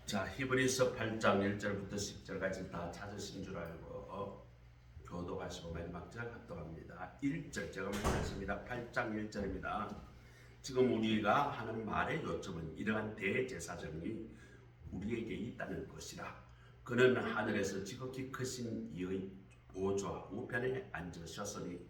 자, 히브리서 8장 1절부터 10절까지 다 찾으신 줄 알고 교독하시고 마지막 절 합독합니다. 1절 제가 말씀했습니다. 8장 1절입니다. 지금 우리가 하는 말의 요점은 이러한 대제사장이 우리에게 있다는 것이라. 그는 하늘에서 지극히 크신 이의 보좌 우편에 앉으셨으니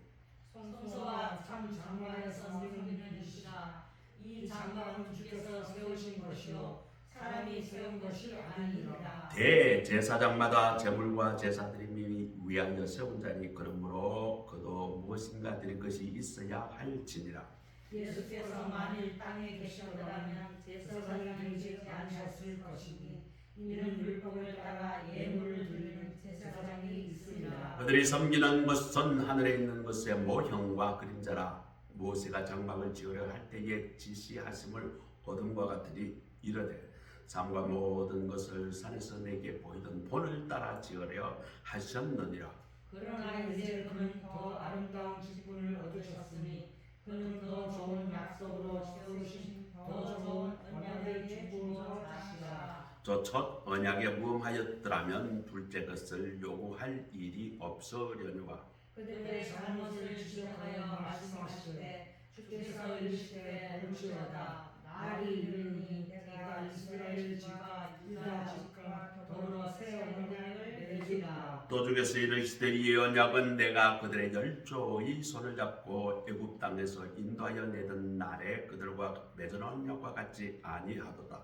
성소와 참 장막에서 섬기는 이시라. 이 장막은 주께서 세우신 것이요 사람이 세운 것이 아니니라. 대제사장마다 제물과 제사드림이 위하여 세운 자니 그러므로 그도 무엇인가 드릴 것이 있어야 할지니라. 예수께서 만일 땅에 계셨더라면 제사장이 되지 않으셨을 것이니 이는 율법을 따라 예물을 드리는 제사장이 있으리라. 그들이 섬기는 것은 하늘에 있는 것의 모형과 그림자라. 모세가 장막을 지으려 할 때에 지시하심을 얻음과 같으니 이르되 삶과 모든 것을 산에서 내게 보이던 본을 따라 지으려 하셨느니라. 그러나 이제 그는 더 아름다운 직분을 얻으셨으니 그는 더 좋은 약속으로 세우신 더 좋은 언약의 직분으로 하시라. 저 첫 언약에 무함하였더라면 둘째 것을 요구할 일이 없으려니와. 그들의 잘못을 지적하여 말씀하시되 주께서 이르시되 볼지어다 날이 이르니 내가 이스라엘 집과 유다 집과 더불어 새 언약을 맺으리라. 또 주께서 이르시되 이 언약은 내가 그들의 열조의 손을 잡고 애굽 땅에서 인도하여 내던 날에 그들과 맺은 언약과 같지 아니하도다.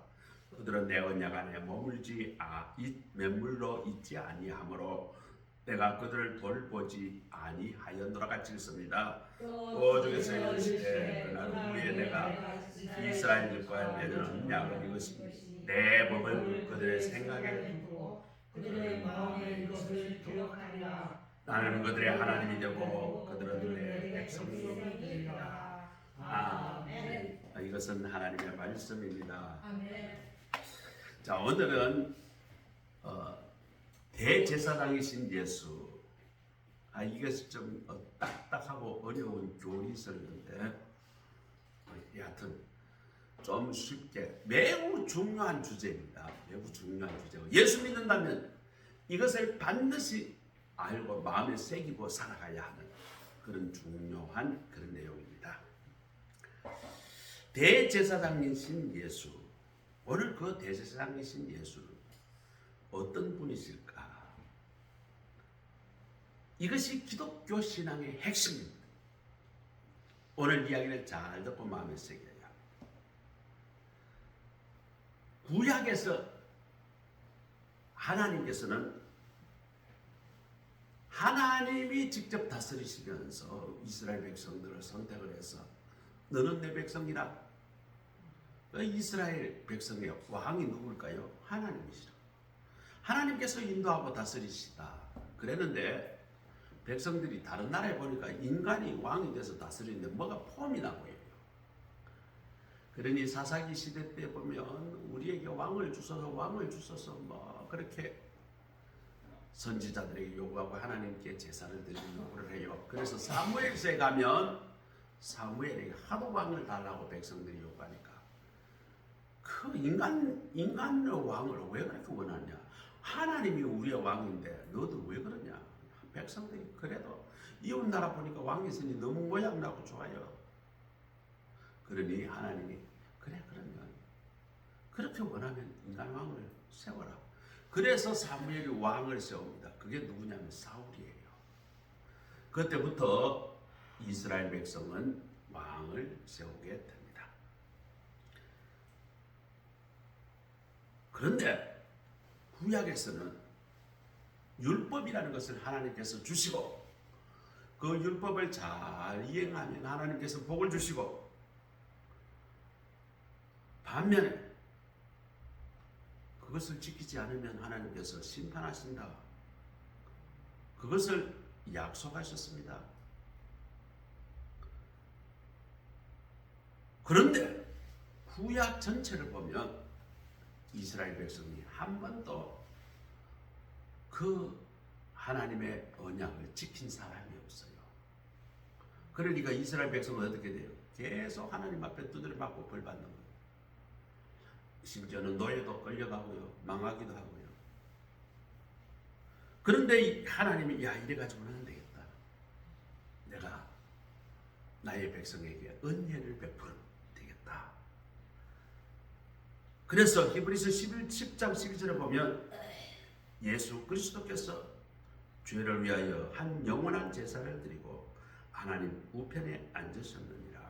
그들은 내 언약 안에 머물러 있지 아니하므로 내가 그들을 돌보지 아니하였노라 같이 있습니다. 또 주께서 이르시되 그날 후에 내가 이스라엘 집과 맺은 언약은 이것이니 내 법을 그들의 생각에 두고 그들의 마음에 이것을 기록하리라. 나는 그들의 하나님이 되고 그들은 내 백성이 되리라. 아멘. 이것은 하나님의 말씀입니다. 아멘. 자, 오늘은 대제사장이신 예수. 이것이 좀 딱딱하고 어려운 교리설인데 여하튼 좀 쉽게 매우 중요한 주제입니다. 매우 중요한 주제고 예수 믿는다면 이것을 반드시 알고 마음에 새기고 살아가야 하는 그런 중요한 그런 내용입니다. 대제사장이신 예수. 오늘 그 대제사장이신 예수는 어떤 분이실까? 이것이 기독교 신앙의 핵심입니다. 오늘 이야기를 잘 듣고 마음에 새겨야 합니다. 구약에서 하나님께서는 하나님이 직접 다스리시면서 이스라엘 백성들을 선택을 해서 너는 내 백성이라. 이스라엘 백성의 왕이 누굴까요? 하나님이시라. 하나님께서 인도하고 다스리시다. 그랬는데 백성들이 다른 나라에 보니까 인간이 왕이 돼서 다스리는데 뭐가 폼이 나 보여요. 그러니 사사기 시대 때 보면 우리에게 왕을 주소서 뭐 그렇게 선지자들에게 요구하고 하나님께 제사를 드리는 요구를 해요. 그래서 사무엘서에 가면 사무엘에게 하도 왕을 달라고 백성들이 요구하니까 그 인간의 왕을 왜 그렇게 원하냐? 하나님이 우리의 왕인데 너도 왜 그러냐? 백성들이 그래도 이웃 나라 보니까 왕이 있으니 너무 모양나고 좋아요. 그러니 하나님이 그래 그러면 그렇게 원하면 인간 왕을 세워라. 그래서 사무엘이 왕을 세웁니다. 그게 누구냐면 사울이에요. 그때부터 이스라엘 백성은 왕을 세우게 됩니다. 그런데 구약에서는 율법이라는 것을 하나님께서 주시고 그 율법을 잘 이행하면 하나님께서 복을 주시고 반면에 그것을 지키지 않으면 하나님께서 심판하신다. 그것을 약속하셨습니다. 그런데 구약 전체를 보면 이스라엘 백성이 한 번도 그 하나님의 언약을 지킨 사람이 없어요. 그러니까 이스라엘 백성은 어떻게 돼요? 계속 하나님 앞에 두드려 맞고 벌 받는 거예요. 심지어는 노예도 끌려가고요, 망하기도 하고요. 그런데 하나님이 야 이래가지고는 안 되겠다. 내가 나의 백성에게 은혜를 베풀면 되겠다. 그래서 히브리서 10장 12절에 보면 예수 그리스도께서 죄를 위하여 한 영원한 제사를 드리고 하나님 우편에 앉으셨느니라.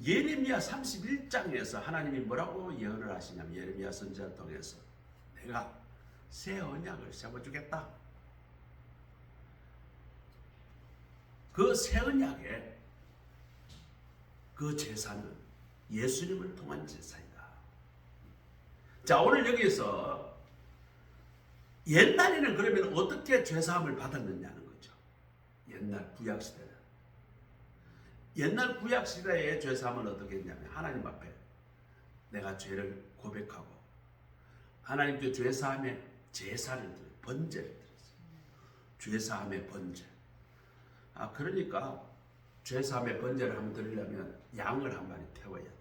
예레미야 31장에서 하나님이 뭐라고 예언을 하시냐면 예레미야 선지자를 통해서 내가 새 언약을 세워주겠다. 그 새 언약의 그 제사는 예수님을 통한 제사이다. 자, 오늘 여기에서 옛날에는 그러면 어떻게 죄사함을 받았느냐는 거죠. 옛날 구약시대는. 옛날 구약시대의 죄사함은 어떻게 했냐면 하나님 앞에 내가 죄를 고백하고 하나님께 죄사함의 제사를 드려요. 번제를 드렸어요. 죄사함의 번제. 그러니까 죄사함의 번제를 한번 드리려면 양을 한 마리 태워야 돼요.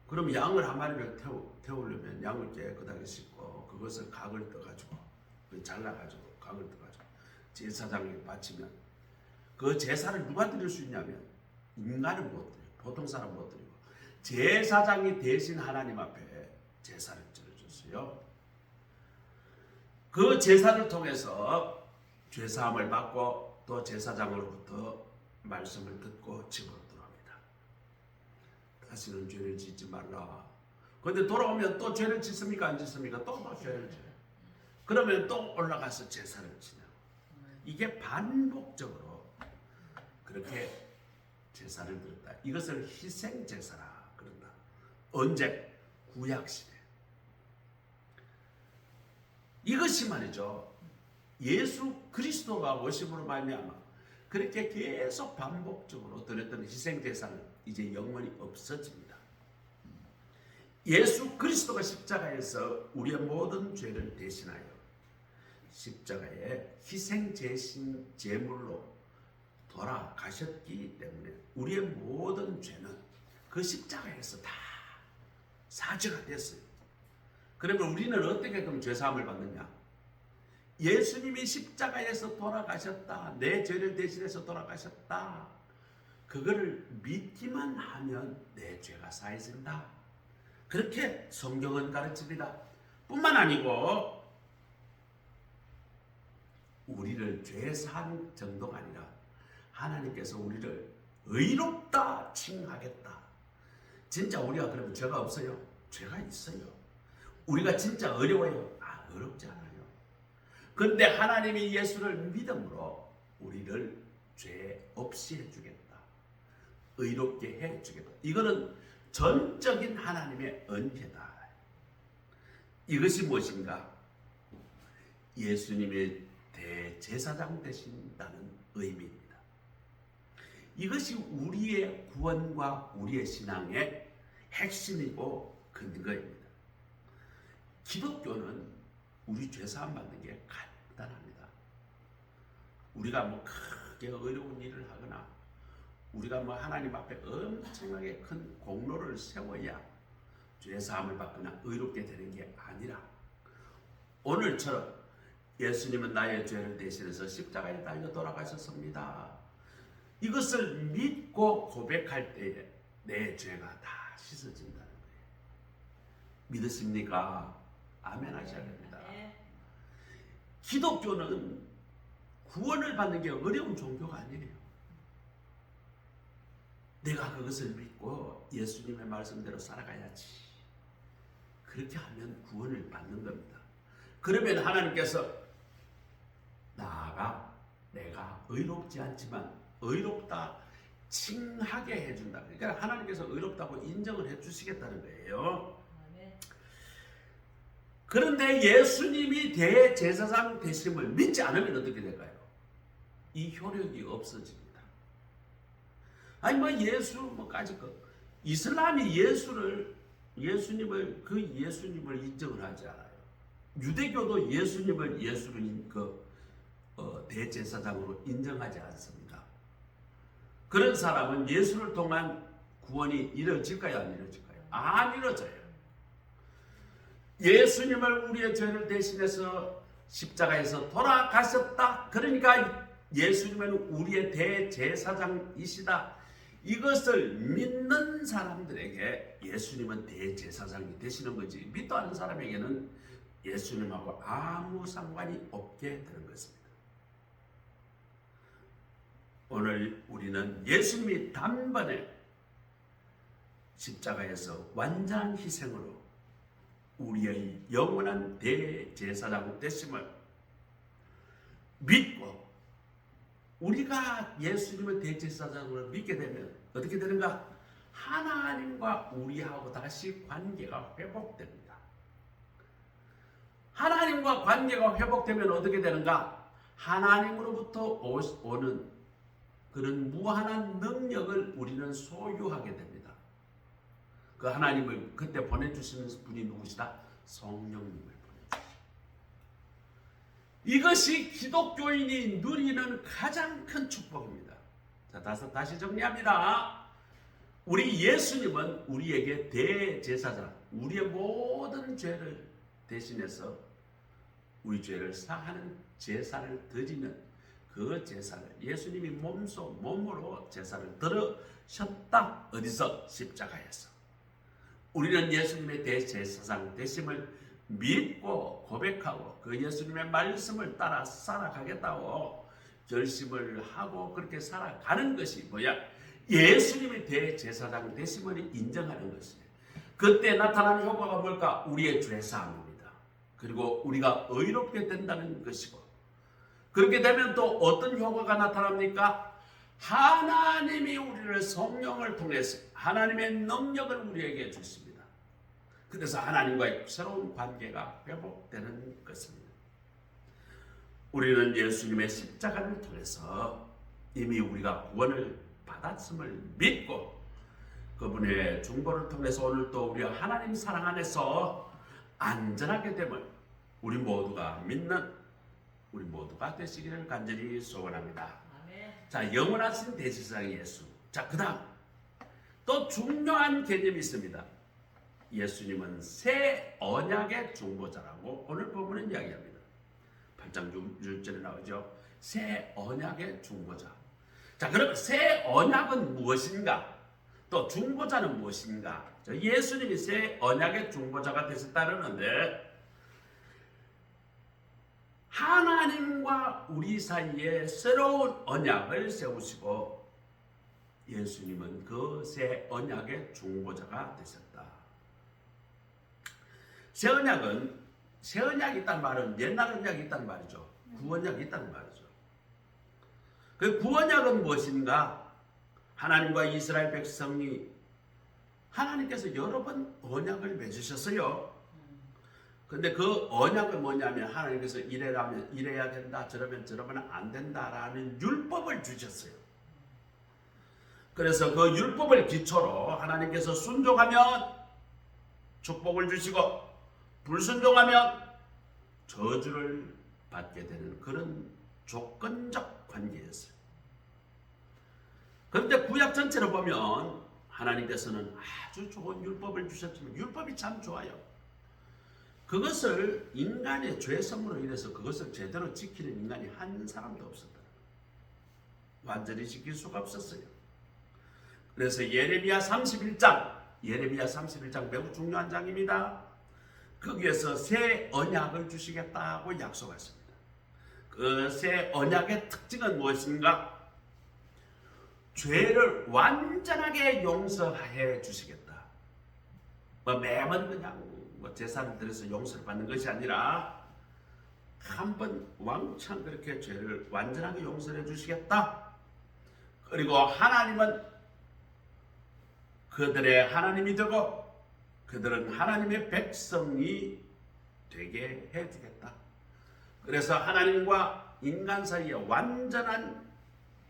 그럼 양을 한 마리를 태우려면 양을 깨끗하게 씻고 그것을 각을 떠가지고 잘라가지고 각을 떠가지고 제사장에게 바치면 그 제사를 누가 드릴 수 있냐면 인간은 못 드려요. 보통 사람 못 드리고 제사장이 대신 하나님 앞에 제사를 드려줬어요. 그 제사를 통해서 죄사함을 받고 또 제사장으로부터 말씀을 듣고 집으로 돌아옵니다. 다시는 죄를 짓지 말라. 그런데 돌아오면 또 죄를 짓습니까? 안 짓습니까? 또 죄를 져요. 그러면 또 올라가서 제사를 지내고 이게 반복적으로 그렇게 제사를 드렸다. 이것을 희생제사라 그런다. 언제? 구약시대. 이것이 말이죠. 예수 그리스도가 오심으로 말미암아 그렇게 계속 반복적으로 드렸던 희생제사는 이제 영원히 없어집니다. 예수 그리스도가 십자가에서 우리의 모든 죄를 대신하여 십자가의 희생제물로 돌아가셨기 때문에 우리의 모든 죄는 그 십자가에서 다 사죄가 됐어요. 그러면 우리는 어떻게 그럼 죄사함을 받느냐? 예수님이 십자가에서 돌아가셨다. 내 죄를 대신해서 돌아가셨다. 그거를 믿기만 하면 내 죄가 사해진다. 그렇게 성경은 가르칩니다. 뿐만 아니고 우리를 죄 사한 정도가 아니라 하나님께서 우리를 의롭다 칭하겠다. 진짜 우리가 그러면 죄가 없어요? 죄가 있어요. 우리가 진짜 어려워요? 어렵지 않아요. 그런데 하나님이 예수를 믿음으로 우리를 죄 없이 해주겠다. 의롭게 해주겠다. 이거는 전적인 하나님의 은혜다. 이것이 무엇인가? 예수님의 대제사장 되신다는 의미입니다. 이것이 우리의 구원과 우리의 신앙의 핵심이고 근거입니다. 기독교는 우리 죄사함 받는 게 간단합니다. 우리가 뭐 크게 어려운 일을 하거나 우리가 뭐 하나님 앞에 엄청나게 큰 공로를 세워야 죄사함을 받거나 의롭게 되는 게 아니라 오늘처럼 예수님은 나의 죄를 대신해서 십자가에 달려 돌아가셨습니다. 이것을 믿고 고백할 때에 내 죄가 다 씻어진다는 거예요. 믿으십니까? 아멘 하셔야 됩니다. 기독교는 구원을 받는 게 어려운 종교가 아니에요. 내가 그것을 믿고 예수님의 말씀대로 살아가야지. 그렇게 하면 구원을 받는 겁니다. 그러면 하나님께서 나아가 내가 의롭지 않지만 의롭다 칭하게 해준다. 그러니까 하나님께서 의롭다고 인정을 해주시겠다는 거예요. 그런데 예수님이 대제사장 되심을 믿지 않으면 어떻게 될까요? 이 효력이 없어집니다. 아니 뭐 예수 뭐까지 이슬람이 예수님을 인정을 하지 않아요. 유대교도 예수를 대제사장으로 인정하지 않습니다. 그런 사람은 예수를 통한 구원이 이루어질까요? 안 이루어질까요? 안 이루어져요. 예수님을 우리의 죄를 대신해서 십자가에서 돌아가셨다. 그러니까 예수님은 우리의 대제사장이시다. 이것을 믿는 사람들에게 예수님은 대제사장이 되시는 거지, 믿도 않는 사람에게는 예수님하고 아무 상관이 없게 되는 것입니다. 오늘 우리는 예수님이 단번에 십자가에서 완전한 희생으로 우리의 영원한 대제사장 되심을 믿고, 우리가 예수님의 대제사장으로 믿게 되면 어떻게 되는가? 하나님과 우리하고 다시 관계가 회복됩니다. 하나님과 관계가 회복되면 어떻게 되는가? 하나님으로부터 오는 그런 무한한 능력을 우리는 소유하게 됩니다. 그 하나님을 그때 보내주시는 분이 누구시다? 성령님을 보내주시다. 이것이 기독교인이 누리는 가장 큰 축복입니다. 자, 다시 정리합니다. 우리 예수님은 우리에게 대제사장, 우리의 모든 죄를 대신해서 우리 죄를 사하는 제사를 드리는 그 제사를, 예수님이 몸으로 제사를 들으셨다. 어디서? 십자가에서. 우리는 예수님의 대제사장 되심을 믿고 고백하고 그 예수님의 말씀을 따라 살아가겠다고 결심을 하고 그렇게 살아가는 것이 뭐야? 예수님의 대제사장 되심을 인정하는 것이에요. 그때 나타나는 효과가 뭘까? 우리의 죄사함입니다. 그리고 우리가 의롭게 된다는 것이고, 그렇게 되면 또 어떤 효과가 나타납니까? 하나님이 우리를 성령을 통해서 하나님의 능력을 우리에게 주십니다. 그래서 하나님과의 새로운 관계가 회복되는 것입니다. 우리는 예수님의 십자가를 통해서 이미 우리가 구원을 받았음을 믿고 그분의 중보를 통해서 오늘 또 우리가 하나님 사랑 안에서 안전하게 됨을 우리 모두가 믿는 우리 모두가 되시기를 간절히 소원합니다. 아멘. 자, 영원하신 대제사장 예수. 자, 그 다음 또 중요한 개념이 있습니다. 예수님은 새 언약의 중보자라고 오늘 본문은 이야기합니다. 8장 6절에 나오죠. 새 언약의 중보자. 자, 그럼 새 언약은 무엇인가? 또 중보자는 무엇인가? 예수님이 새 언약의 중보자가 되셨다는데, 하나님과 우리 사이에 새로운 언약을 세우시고 예수님은 그 새 언약의 중보자가 되셨다. 새 언약이 있다는 말은 옛날 언약이 있다는 말이죠. 구원약이 있다는 말이죠. 그 구원약은 무엇인가? 하나님과 이스라엘 백성이 하나님께서 여러 번 언약을 맺으셨어요. 근데 그 언약은 뭐냐면 하나님께서 이래라면 이래야 된다, 저러면 안 된다라는 율법을 주셨어요. 그래서 그 율법을 기초로 하나님께서 순종하면 축복을 주시고 불순종하면 저주를 받게 되는 그런 조건적 관계였어요. 그런데 구약 전체로 보면 하나님께서는 아주 좋은 율법을 주셨지만 율법이 참 좋아요. 그것을 인간의 죄성으로 인해서 그것을 제대로 지키는 인간이 한 사람도 없었다. 완전히 지킬 수가 없었어요. 그래서 예레미야 31장 매우 중요한 장입니다. 거기에서 새 언약을 주시겠다고 약속하십니다. 그 새 언약의 특징은 무엇인가? 죄를 완전하게 용서해 주시겠다. 매번 그냥 제사를 드려서 용서를 받는 것이 아니라 한 번 왕창 그렇게 죄를 완전하게 용서해 주시겠다. 그리고 하나님은 그들의 하나님이 되고 그들은 하나님의 백성이 되게 해주겠다. 그래서 하나님과 인간 사이의 완전한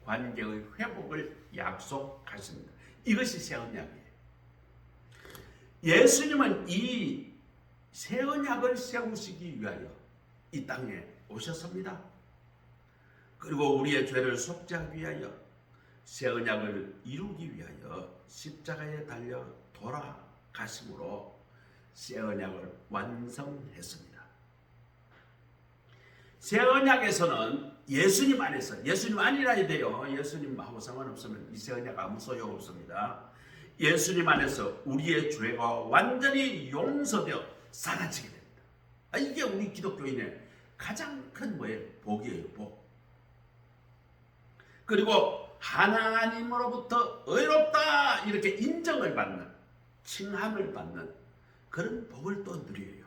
관계의 회복을 약속하십니다. 이것이 새 언약이에요. 예수님은 이 새 언약을 세우시기 위하여 이 땅에 오셨습니다. 그리고 우리의 죄를 속죄하기 위하여 새 언약을 이루기 위하여 십자가에 달려 돌아가심으로 새 언약을 완성했습니다. 새 언약에서는 예수님 안에서, 예수님 아니라야 돼요. 예수님하고 상관없으면 이 새 언약 아무 소용 없습니다. 예수님 안에서 우리의 죄가 완전히 용서되어 사라지게 됩니다. 이게 우리 기독교인의 가장 큰 뭐예요? 복이에요. 복. 그리고 하나님으로부터 의롭다 이렇게 인정을 받는, 칭함을 받는 그런 복을 또 누려요.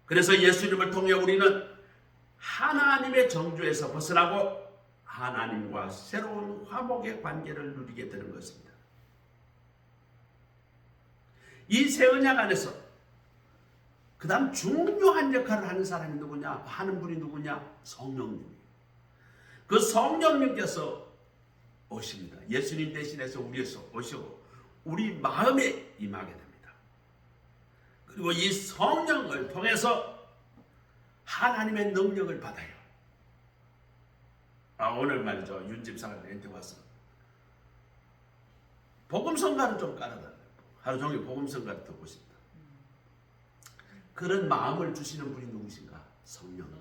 그래서 예수님을 통해 우리는 하나님의 정죄에서 벗어나고 하나님과 새로운 화목의 관계를 누리게 되는 것입니다. 이 새 언약 안에서 그 다음 중요한 역할을 하는 사람이 누구냐? 하는 분이 누구냐? 성령님이에요. 그 성령님께서 오십니다. 예수님 대신해서 우리에서 오시고 우리 마음에 임하게 됩니다. 그리고 이 성령을 통해서 하나님의 능력을 받아요. 오늘 말이죠. 윤 집사가 저한테 와서 복음성가를 좀 깔아달라고. 하루 종일 복음성가를 듣고 싶다. 그런 마음을 주시는 분이 누구신가? 성령.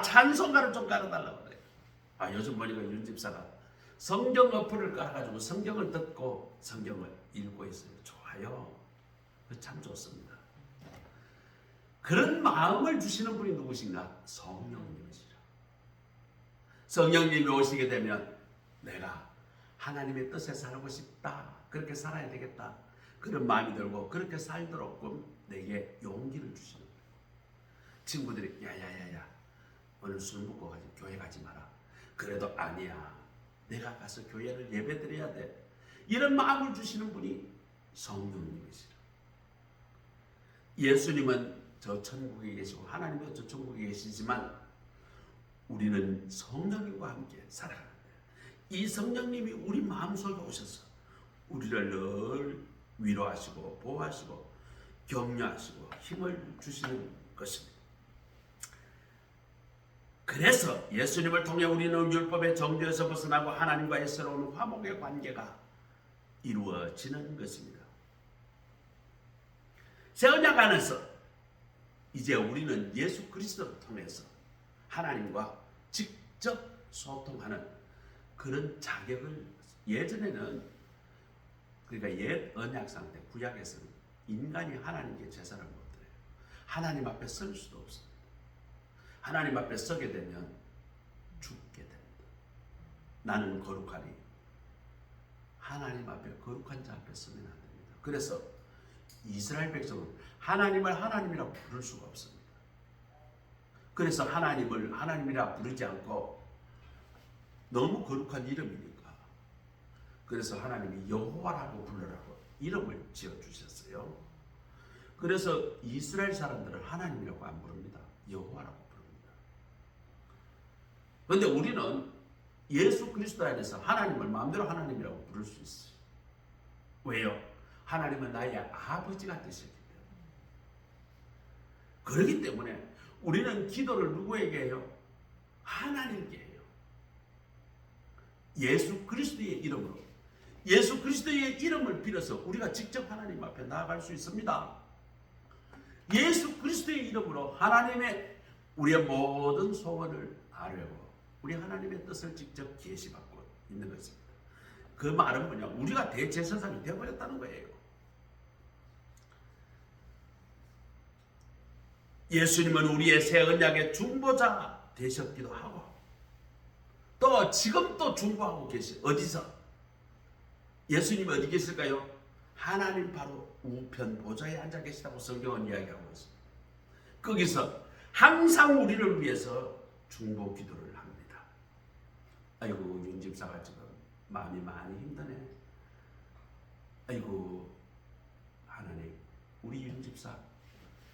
찬송가를 좀 깔아달라고 그래요. 요즘 보니까 윤 집사가 성경 어플을 깔아가지고 성경을 듣고 성경을 읽고 있어요. 좋아요. 참 좋습니다. 그런 마음을 주시는 분이 누구신가? 성령님이시죠. 성령님이 오시게 되면 내가 하나님의 뜻에 살고 싶다. 그렇게 살아야 되겠다. 그런 마음이 들고 그렇게 살도록 내게 용기를 주시는 거예요. 친구들이 야야야야 오늘 술 먹고 가지 교회 가지 마라. 그래도 아니야. 내가 가서 교회를 예배드려야 돼. 이런 마음을 주시는 분이 성령님이시라. 예수님은 저 천국에 계시고 하나님은 저 천국에 계시지만 우리는 성령님과 함께 살아가는데 이 성령님이 우리 마음속에 오셔서 우리를 늘 위로하시고 보호하시고 격려하시고 힘을 주시는 것입니다. 그래서 예수님을 통해 우리는 율법의 정죄에서 벗어나고 하나님과의 새로운 화목의 관계가 이루어지는 것입니다. 새 언약 안에서 이제 우리는 예수 그리스도를 통해서 하나님과 직접 소통하는 그런 자격을 예전에는 그러니까 옛 언약상 때 구약에서는 인간이 하나님께 제사를 못 드려요. 하나님 앞에 설 수도 없습니다. 하나님 앞에 서게 되면 죽게 됩니다. 나는 거룩하니 하나님 앞에 거룩한 자 앞에 서면 안 됩니다. 그래서 이스라엘 백성은 하나님을 하나님이라고 부를 수가 없습니다. 그래서 하나님을 하나님이라 부르지 않고 너무 거룩한 이름이니까 그래서 하나님이 여호와라고 부르라고 이름을 지어주셨어요. 그래서 이스라엘 사람들은 하나님이라고 안 부릅니다. 여호와라고 부릅니다. 그런데 우리는 예수 그리스도 안에서 하나님을 마음대로 하나님이라고 부를 수 있어요. 왜요? 하나님은 나의 아버지가 되셨기 때문에. 그렇기 때문에 우리는 기도를 누구에게 해요? 하나님께 해요. 예수 그리스도의 이름으로. 예수 그리스도의 이름을 빌어서 우리가 직접 하나님 앞에 나아갈 수 있습니다. 예수 그리스도의 이름으로 하나님의 우리의 모든 소원을 아뢰고 우리 하나님의 뜻을 직접 계시받고 있는 것입니다. 그 말은 뭐냐? 우리가 대제사장이 되어버렸다는 거예요. 예수님은 우리의 새 언약의 중보자 되셨기도 하고 또 지금 또 중보하고 계시. 어디서? 예수님이 어디 계실까요? 하나님 바로 우편 보좌에 앉아 계시다고 성경은 이야기하고 있습니다. 거기서 항상 우리를 위해서 중보 기도를 합니다. 아이고 윤 집사가 지금 마음이 많이 힘드네. 아이고 하나님 우리 윤 집사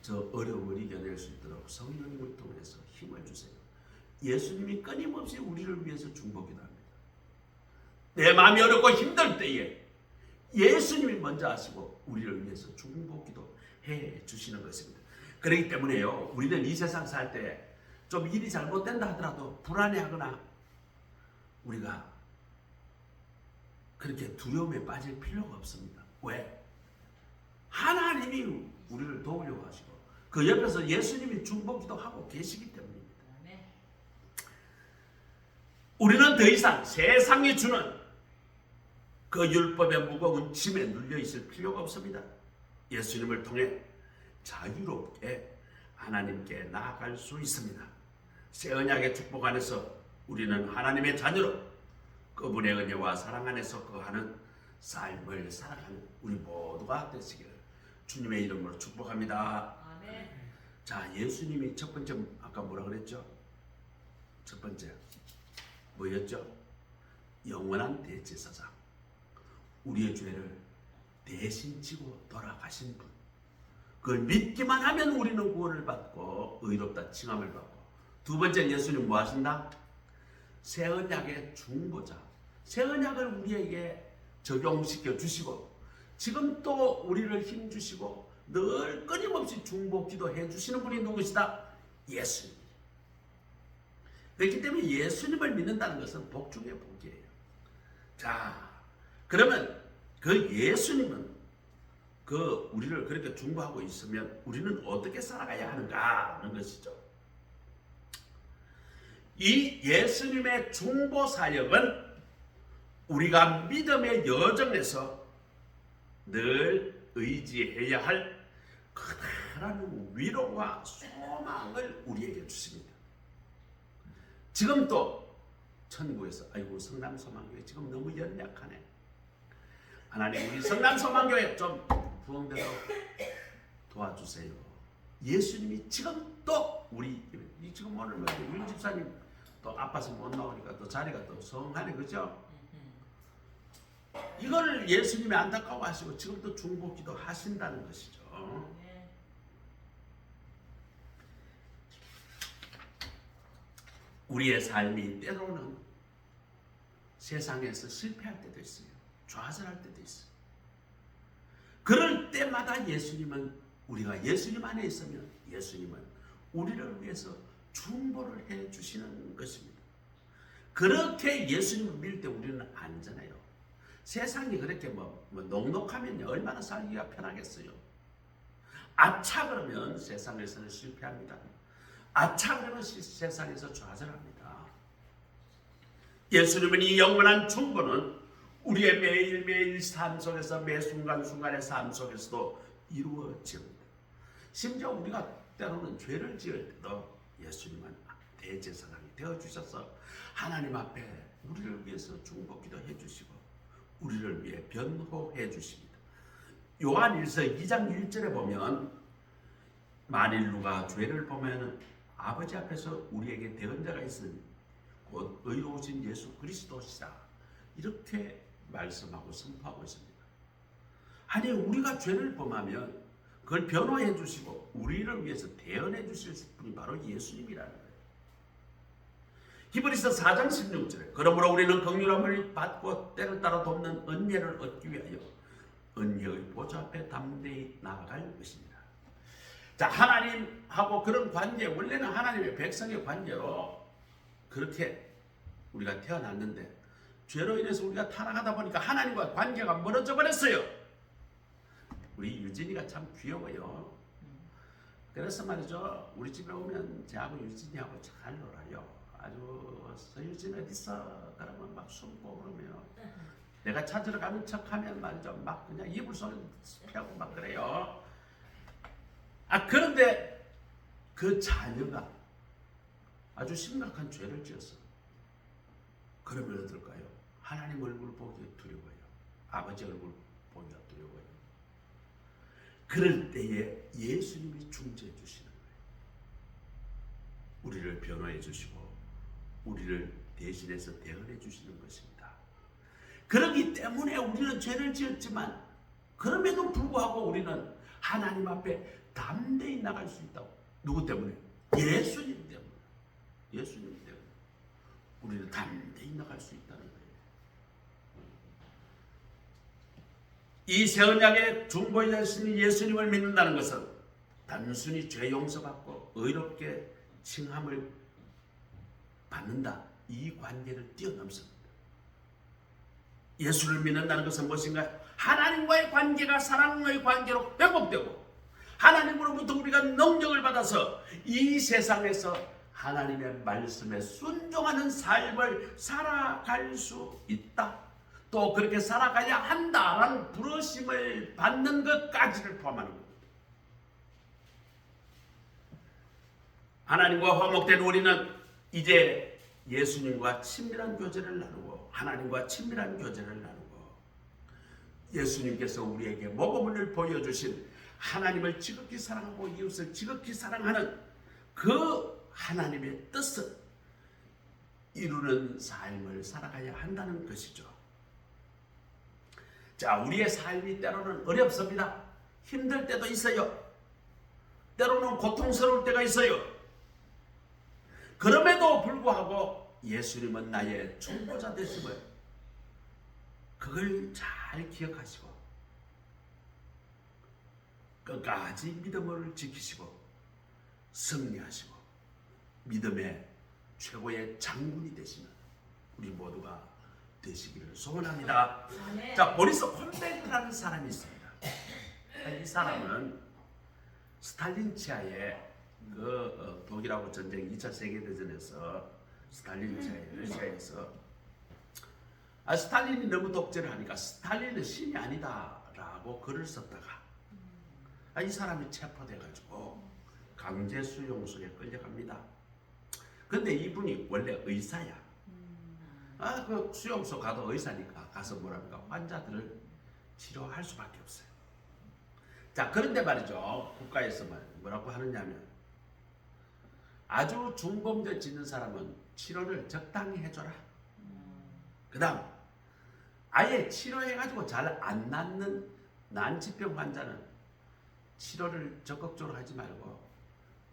저 어려움을 이겨낼 수 있도록 성령님을 통해서 힘을 주세요. 예수님이 끊임없이 우리를 위해서 중보기도합니다. 내 마음이 어렵고 힘들 때에 예수님이 먼저 하시고 우리를 위해서 중보기도 해 주시는 것입니다. 그렇기 때문에요. 우리는 이 세상 살 때 좀 일이 잘못된다 하더라도 불안해하거나 우리가 그렇게 두려움에 빠질 필요가 없습니다. 왜? 하나님이 우리를 도우려고 하시고 그 옆에서 예수님이 중보기도 하고 계시기 때문입니다. 우리는 더 이상 세상이 주는 그 율법의 무거운 짐에 눌려 있을 필요가 없습니다. 예수님을 통해 자유롭게 하나님께 나아갈 수 있습니다. 새 언약의 축복 안에서 우리는 하나님의 자녀로 그분의 은혜와 사랑 안에서 거하는 삶을 살아가는 우리 모두가 되시기를 주님의 이름으로 축복합니다. 아멘. 자, 예수님이 첫 번째 아까 뭐라 그랬죠? 첫 번째 뭐였죠? 영원한 대제사장, 우리의 죄를 대신 지고 돌아가신 분. 그걸 믿기만 하면 우리는 구원을 받고 의롭다 칭함을 받고, 두 번째 예수님 뭐 하신다? 새 언약의 중보자. 새 언약을 우리에게 적용시켜 주시고 지금 또 우리를 힘 주시고 늘 끊임없이 중보 기도해 주시는 분이 누구시다? 예수님. 그렇기 때문에 예수님을 믿는다는 것은 복 중의 복이에요. 자, 그러면 그 예수님은 그 우리를 그렇게 중보하고 있으면 우리는 어떻게 살아가야 하는가 하는 것이죠. 이 예수님의 중보 사역은 우리가 믿음의 여정에서 늘 의지해야 할 커다란 위로와 소망을 우리에게 주십니다. 지금 또 천국에서 아이고 성남소망교회 지금 너무 연약하네. 하나님 우리 성남소망교회 좀 부흥되도록 도와주세요. 예수님이 지금 또 우리 지금 오늘 윤 집사님 또 아파서 못 나오니까 또 자리가 또 성하네, 그죠? 이걸 예수님이 안타까워하시고 지금 또 중보기도 하신다는 것이죠. 우리의 삶이 때로는 세상에서 실패할 때도 있어요. 좌절할 때도 있어요. 그럴 때마다 예수님은 우리가 예수님 안에 있으면 예수님은 우리를 위해서 중보를 해 주시는 것입니다. 그렇게 예수님을 믿을 때 우리는 안전해요. 세상이 그렇게 녹록하면 얼마나 살기가 편하겠어요. 아차 그러면 세상에서는 실패합니다. 아차 그러면 세상에서 좌절합니다. 예수님은 이 영원한 중보는 우리의 매일매일 삶 속에서 매 순간순간의 삶 속에서도 이루어집니다. 심지어 우리가 때로는 죄를 지을 때도 예수님은 대제사장이 되어주셔서 하나님 앞에 우리를 위해서 중보기도 해주시고 우리를 위해 변호해 주십니다. 요한일서 2장 1절에 보면 만일 누가 죄를 보면 아버지 앞에서 우리에게 대언자가 있으니 곧 의로우신 예수 그리스도시다, 이렇게 말씀하고 선포하고 있습니다. 아니 우리가 죄를 범하면 그걸 변호해 주시고 우리를 위해서 대언해 주실 분이 바로 예수님이라는 거예요. 히브리서 4장 16절에 그러므로 우리는 긍휼함을 받고 때를 따라 돕는 은혜를 얻기 위하여 은혜의 보좌 앞에 담대히 나아갈 것입니다. 자, 하나님하고 그런 관계, 원래는 하나님의 백성의 관계로 그렇게 우리가 태어났는데 죄로 인해서 우리가 타락하다 보니까 하나님과 관계가 멀어져 버렸어요. 우리 유진이가 참 귀여워요. 그래서 말이죠, 우리 집에 오면 저하고 유진이하고 잘 놀아요. 아주 서유진 어딨어? 그러면 막 숨고 그러면 내가 찾으러 가는 척하면 말이죠, 막 그냥 이불 속에 피하고 막 그래요. 그런데 그 자녀가 아주 심각한 죄를 지었어. 그러면 어떨까요? 하나님 얼굴 보기 두려워요. 아버지 얼굴 보기가 두려워요. 그럴 때에 예수님이 중재해 주시는 거예요. 우리를 변호해 주시고 우리를 대신해서 대언해 주시는 것입니다. 그렇기 때문에 우리는 죄를 지었지만 그럼에도 불구하고 우리는 하나님 앞에 담대히 나갈 수 있다고. 누구 때문에? 예수님 때문에. 예수님 때문에 우리는 담대히 나갈 수 있다는 거예요. 이 새 언약의 중보자신 예수님을 믿는다는 것은 단순히 죄 용서받고 의롭게 칭함을 받는다, 이 관계를 뛰어넘습니다. 예수를 믿는다는 것은 무엇인가요? 하나님과의 관계가 사랑의 관계로 회복되고 하나님으로부터 우리가 능력을 받아서 이 세상에서 하나님의 말씀에 순종하는 삶을 살아갈 수 있다. 또 그렇게 살아가야 한다라는 부르심을 받는 것까지를 포함하는 겁니다. 하나님과 화목된 우리는 이제 예수님과 친밀한 교제를 나누고 하나님과 친밀한 교제를 나누고 예수님께서 우리에게 모범을 보여주신 하나님을 지극히 사랑하고 이웃을 지극히 사랑하는 그 하나님의 뜻을 이루는 삶을 살아가야 한다는 것이죠. 자, 우리의 삶이 때로는 어렵습니다. 힘들 때도 있어요. 때로는 고통스러울 때가 있어요. 그럼에도 불구하고 예수님은 나의 중보자 되심을 그걸 잘 기억하시고 끝까지 믿음을 지키시고 승리하시고 믿음의 최고의 장군이 되시는 우리 모두가 되시기를 소원합니다. 아멘. 자, 보리스 콘베크라는 사람이 있습니다. 이 사람은 스탈린 치하에 독일하고 전쟁 2차 세계대전에서 스탈린 치하에 러시아에서 스탈린이 너무 독재를 하니까 스탈린은 신이 아니다라고 글을 썼다가 이 사람이 체포돼가지고 강제 수용소에 끌려갑니다. 근데 이분이 원래 의사야. 그 수용소 가도 의사니까 가서 뭐랍니까? 환자들을 치료할 수밖에 없어요. 자, 그런데 말이죠. 국가에서 뭐라고 하느냐면 아주 중범죄 짓는 사람은 치료를 적당히 해줘라. 그 다음 아예 치료해가지고 잘 안 낫는 난치병 환자는 치료를 적극적으로 하지 말고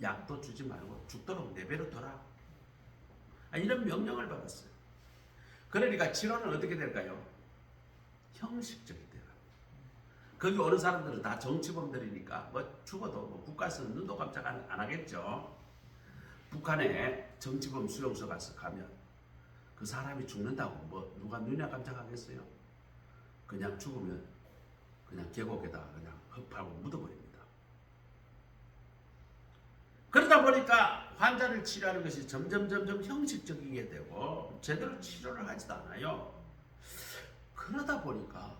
약도 주지 말고 죽도록 내버려 둬라. 이런 명령을 받았어요. 그러니까 치료는 어떻게 될까요? 형식적이 돼요. 거기 오는 사람들은 다 정치범들이니까 뭐 죽어도 뭐 국가에서는 눈도 깜짝 안 하겠죠. 북한에 정치범 수용소 가면 그 사람이 죽는다고 뭐 누가 눈이 깜짝하겠어요? 그냥 죽으면 그냥 계곡에다 그냥 흡하고 묻어버립니다. 그러다 보니까 환자를 치료하는 것이 점점 형식적이게 되고 제대로 치료를 하지도 않아요. 그러다 보니까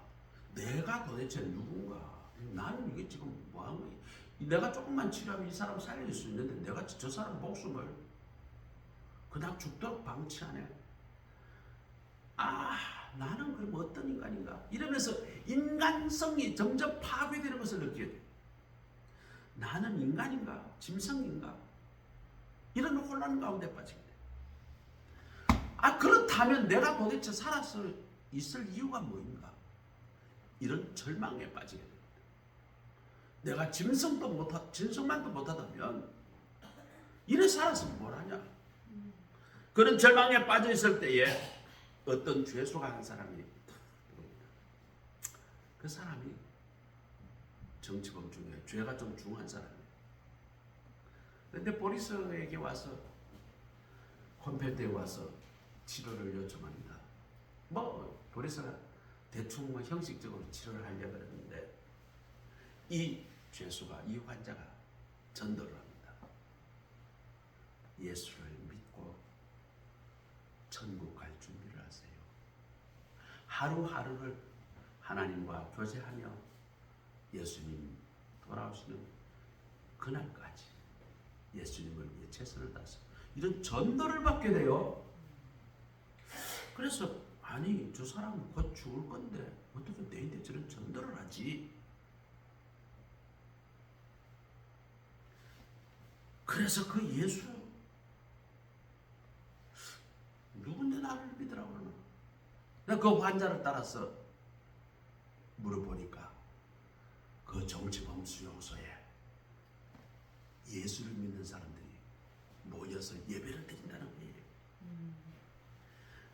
내가 도대체 누군가? 나는 이게 지금 뭐 하는 거야? 내가 조금만 치료하면 이 사람 살릴 수 있는데 내가 저 사람 목숨을 그냥 죽도록 방치하네. 나는 그럼 어떤 인간인가? 이러면서 인간성이 점점 파괴되는 것을 느끼게 돼. 나는 인간인가? 짐승인가? 이런 혼란 가운데 빠지게 돼. 그렇다면 내가 도대체 살아서 있을 이유가 뭐인가? 이런 절망에 빠지게 됩니다. 내가 짐승만도 못하다면 이래 살아서 뭘 하냐? 그런 절망에 빠져 있을 때에 어떤 죄수가 한 사람이 보입니다. 그 사람이 정치범 중에 죄가 좀 중한 사람이에요. 그런데 보리스에게 와서 콘펠트에 와서 치료를 요청합니다. 보리스가 대충 형식적으로 치료를 하려고 했는데 이 죄수가 이 환자가 전도를 합니다. 예수를 믿고 천국 갈 준비를 하세요. 하루하루를 하나님과 교제하며 예수님 돌아오시는 그날까지 예수님을 위해 최선을 다해서 이런 전도를 받게 돼요. 그래서 저 사람은 곧 죽을 건데 어떻게 내인데 저런 전도를 하지? 그래서 그 예수 누군데 나를 믿으라고 그러나? 그 환자를 따라서 물어보니까 그 정치범 수용소에 예수를 믿는 사람들이 모여서 예배를 드린다는 거예요.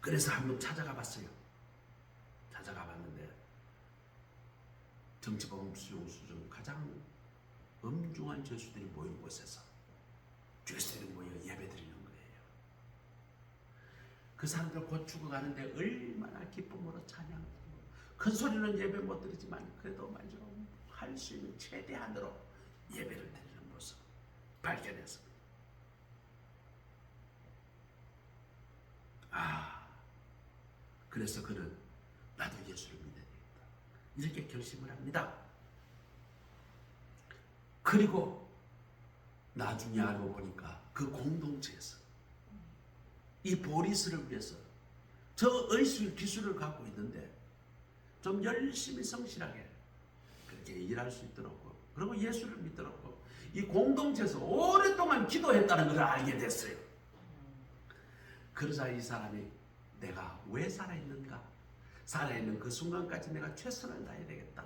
그래서 한번 찾아가 봤어요. 찾아가 봤는데 정치범 수용소 중 가장 엄중한 죄수들이 모인 곳에서 죄수들이 모여 예배 드리는 거예요. 그 사람들 곧 죽어가는데 얼마나 기쁨으로 찬양하고 큰 소리는 예배 못 드리지만 그래도 말이죠. 할 수 있는 최대한으로 예배를 드리는 모습 발견했습니다. 그래서 그는 나도 예수를 믿어야 되겠다. 이렇게 결심을 합니다. 그리고 나중에 알고 보니까 그 공동체에서 이 보리스를 위해서 저 의술 기술을 갖고 있는데 좀 열심히 성실하게 그렇게 일할 수 있도록 그리고 예수를 믿도록 이 공동체에서 오랫동안 기도했다는 것을 알게 됐어요. 그러자 이 사람이 내가 왜 살아있는가? 살아있는 그 순간까지 내가 최선을 다해야 되겠다.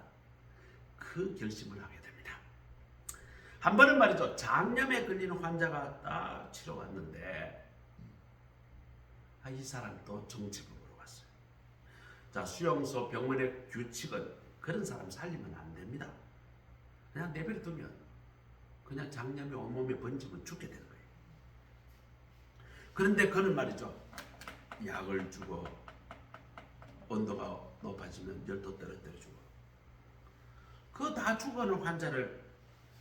그 결심을 하게 됩니다. 한 번은 말이죠. 장염에 걸리는 환자가 딱 치러 왔는데 이 사람이 또 정치범으로 왔어요. 자, 수용소 병원의 규칙은 그런 사람 살리면 안 됩니다. 그냥 내버려 두면 그냥 장염이 온몸에 번지면 죽게 되는 거예요. 그런데 그는 말이죠. 약을 주고 온도가 높아지면 열도 떨어뜨려주고 그거 다 죽어가는 환자를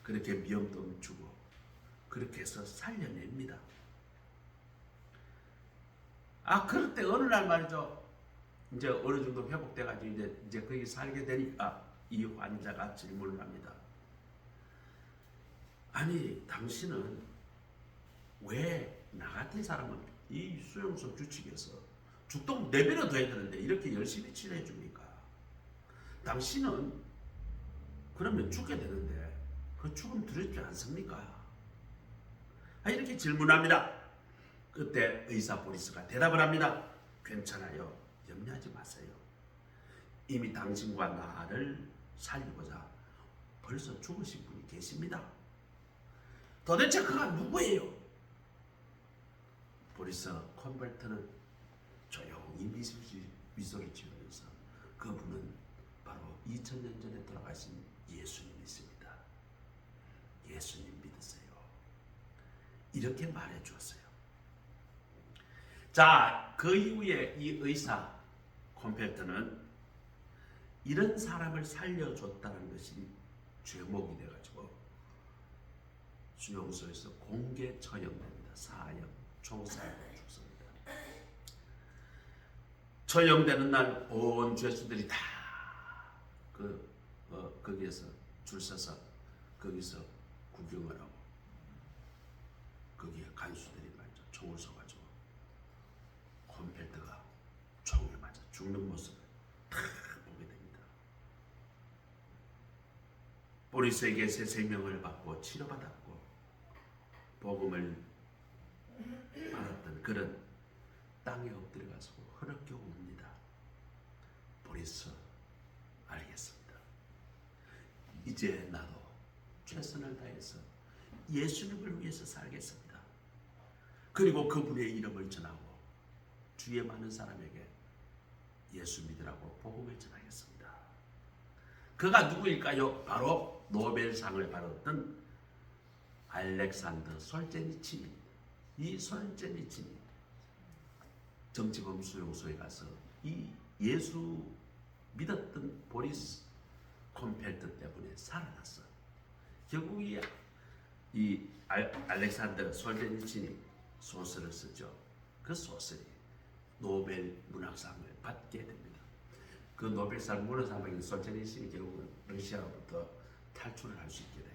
그렇게 미엄도 주고 그렇게 해서 살려냅니다. 그럴 때 어느 날 말이죠. 이제 어느 정도 회복돼가지고 이제 거기 살게 되니까 이 환자가 질문을 합니다. 아니 당신은 왜 나 같은 사람은 이 수용소 규칙에서 죽도록 내버려 둬야 되는데 이렇게 열심히 치료해 줍니까? 당신은 그러면 죽게 되는데 그 죽음 두렵지 않습니까? 이렇게 질문합니다. 그때 의사 보리스가 대답을 합니다. 괜찮아요. 염려하지 마세요. 이미 당신과 나를 살리고자 벌써 죽으신 분이 계십니다. 도대체 그가 누구예요? 보리스 콤벨트는 조용히 미소를 지으면서 그분은 바로 2000년 전에 돌아가신 예수님이십니다. 예수님 믿으세요. 이렇게 말해 주었어요. 자, 그 이후에 이 의사 콤펠트는 이런 사람을 살려줬다는 것이 죄목이 돼가지고 수용소에서 공개 처형됩니다. 사형, 총사형 죽습니다. 처형되는 날 온 죄수들이 다 거기에서 줄 서서 거기서 구경을 하고 거기에 간수들이 말이죠. 총을 쏘가지고 콤펠트가 총에 맞아 죽는 모습을 다 보게 됩니다. 보리스에게 새 생명을 받고 치료받았고 복음을 받았던 그는 땅에 엎드려가서 흐느껴 웁니다. 보리스 알겠습니다. 이제 나도 최선을 다해서 예수님을 위해서 살겠습니다. 그리고 그분의 이름을 전하고 주위에 많은 사람에게 예수 믿으라고 복음을 전하겠습니다. 그가 누구일까요? 바로 노벨상을 받았던 알렉산더 솔제니친입니다. 이 솔제니친이 정치범 수용소에 가서 이 예수 믿었던 보리스 콤펠트 때문에 살아났어. 결국 이 알렉산더 솔제니친이 소설을 쓰죠. 그 소설이 노벨 문학상을 받게 됩니다. 그 노벨상 문학상 받은 솔제니친이 결국은 러시아로부터 탈출을 할 수 있게 돼요.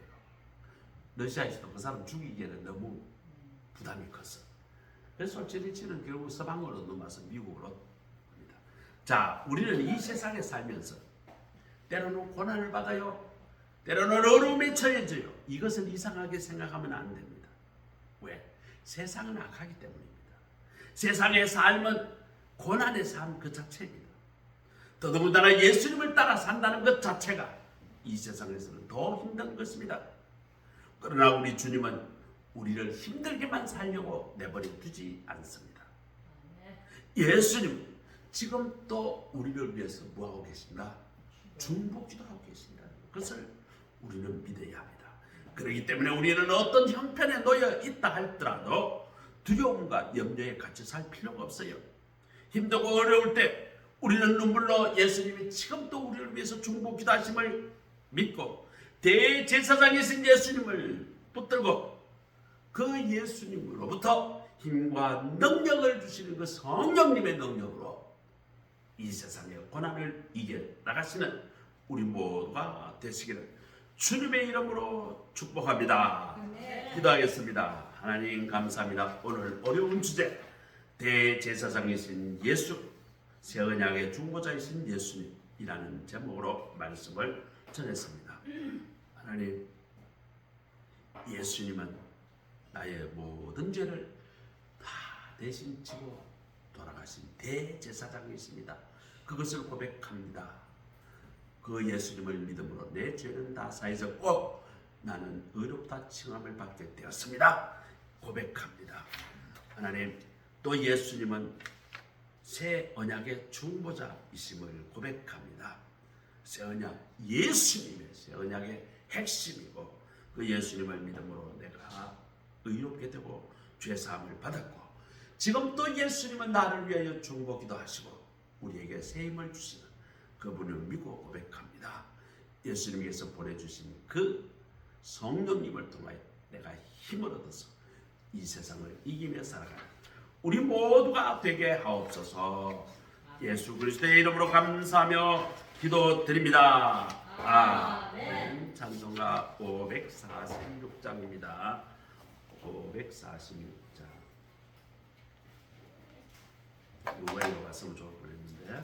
러시아에서도 그 사람 죽이기에는 너무 부담이 컸어. 그래서 솔제니친은 결국 서방으로 넘어와서 미국으로 갑니다. 자, 우리는 이 세상에 살면서 때로는 고난을 받아요. 때로는 어려움에 처해져요. 이것을 이상하게 생각하면 안 됩니다. 왜? 세상은 악하기 때문입니다. 세상의 삶은 고난의 삶 그 자체입니다. 더더군다나 예수님을 따라 산다는 것 자체가 이 세상에서는 더 힘든 것입니다. 그러나 우리 주님은 우리를 힘들게만 살려고 내버려 두지 않습니다. 예수님 지금 또 우리를 위해서 뭐하고 계신가? 중보기도 하고 계신다는 것을 우리는 믿어야 합니다. 그렇기 때문에 우리는 어떤 형편에 놓여 있다 할지라도 두려움과 염려에 같이 살 필요가 없어요. 힘들고 어려울 때 우리는 눈물로 예수님이 지금도 우리를 위해서 중보기도 하심을 믿고 대제사장이신 예수님을 붙들고 그 예수님으로부터 힘과 능력을 주시는 그 성령님의 능력으로 이 세상의 고난을 이겨 나가시는 우리 모두가 되시기를 주님의 이름으로 축복합니다. 기도하겠습니다. 하나님 감사합니다. 오늘 어려운 주제 대제사장이신 예수, 새 언약의 중보자이신 예수님이라는 제목으로 말씀을 전했습니다. 하나님, 예수님은 나의 모든 죄를 다 대신 지고 돌아가신 대제사장이십니다. 그것을 고백합니다. 그 예수님을 믿음으로 내 죄는 다 사해졌고 나는 의롭다 칭함을 받게 되었습니다. 고백합니다. 하나님, 또 예수님은 새 언약의 중보자이심을 고백합니다. 새 언약, 예수님의 새 언약의 핵심이고 그 예수님을 믿음으로 내가 의롭게 되고 죄사함을 받았고 지금 또 예수님은 나를 위하여 중보기도 하시고 우리에게 새 힘을 주시는 그분을 믿고 고백합니다. 예수님께서 보내주신 그 성령님을 통하여 내가 힘을 얻어서 이 세상을 이기며 살아가는 우리 모두가 되게 하옵소서. 예수 그리스도의 이름으로 감사하며 기도드립니다. 아멘. 찬송가 546장입니다. 546장. 이거 외워갔으면 좋을 뻔했는데.